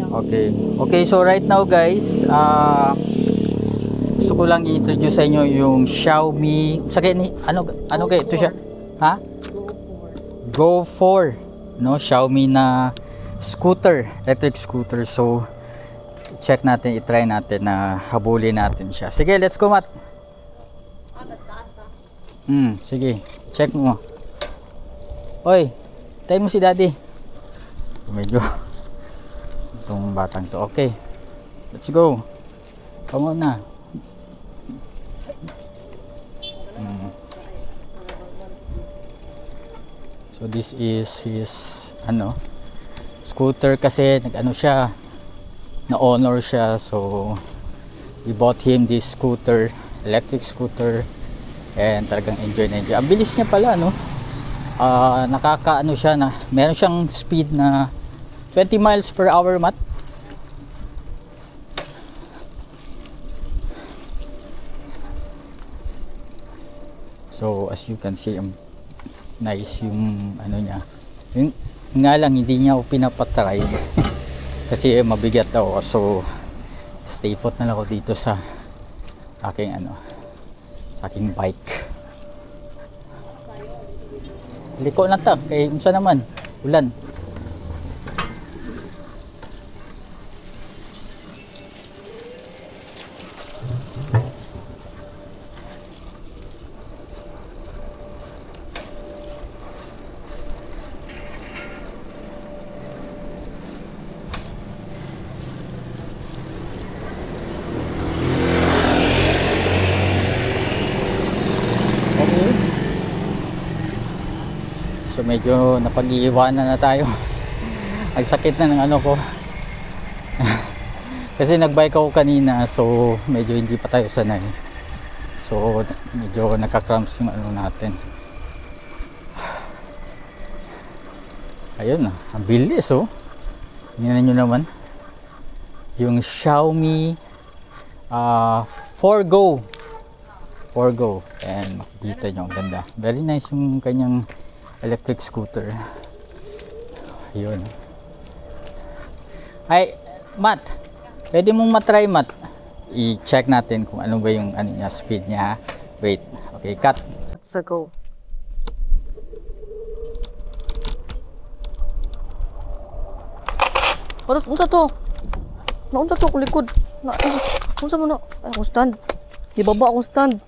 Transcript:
Okay. Okay, so right now guys, gusto ko lang i-introduce sa inyo yung Xiaomi. Sakay ni ano kaya ito siya? Ha? Go 4, no? Xiaomi na scooter, electric scooter. So check natin, i-try natin na habulin natin siya. Sige, let's go, Matt. Sige, check mo. Oy, tayo mo si Daddy. Medyo itong batang to. Okay, let's go. Come on na. So this is his scooter, kasi nag-ano siya, na honor siya, so we bought him this scooter, electric scooter, and talagang enjoy na enjoy. Ang bilis niya pala, no? Nakakaano siya, na meron siyang speed na 20 miles per hour, Matt. So as you can see, nice yung ano niya. Yung nga lang, hindi niya ako pinapatry kasi mabigat daw. So stay put na lang ako dito sa aking sa aking bike. Liko na ta kay unsa naman ulan. So medyo napag-iiwanan na tayo. Nagsakit na ng ano ko. Kasi nagbike ako kanina, so medyo hindi pa tayo sanay. So medyo nakakramps yung ano natin. Ayun na, ang bilis oh. Tingnan nyo naman. Yung Xiaomi 4Go. 4Go. And makikita nyo, ang ganda. Very nice yung kanyang electric scooter. Ayun. Ay, Matt, pwede mong matry, Matt. I-check natin kung ano ba yung ano niya, speed niya. Wait. Okay, cut. Let's go. Unsa to? Naunsa to ko likod. Unsa mo na? Ay, akong stand. Ibaba akong stand.